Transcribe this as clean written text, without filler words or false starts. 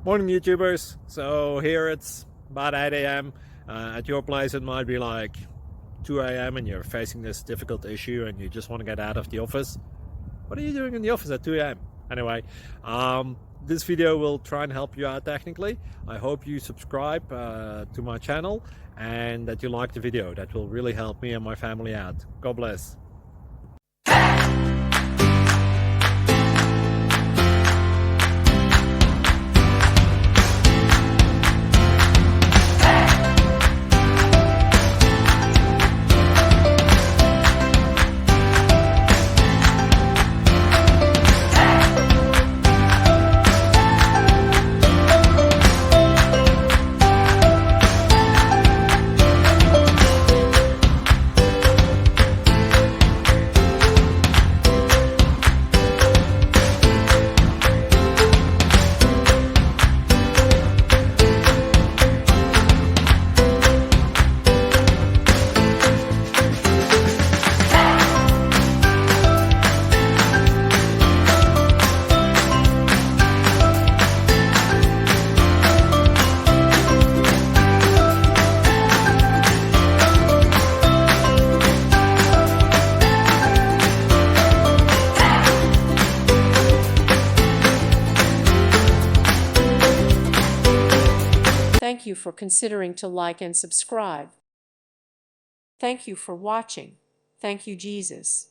Morning YouTubers. So here it's about 8 a.m. At your place it might be like 2 a.m. and you're facing this difficult issue and you just want to get out of the office. What are you doing in the office at 2 a.m.? Anyway, this video will try and help you out technically. I hope you subscribe to my channel and that you like the video. That will really help me and my family out. God bless. Thank you for considering to like and subscribe. Thank you for watching. Thank you, Jesus.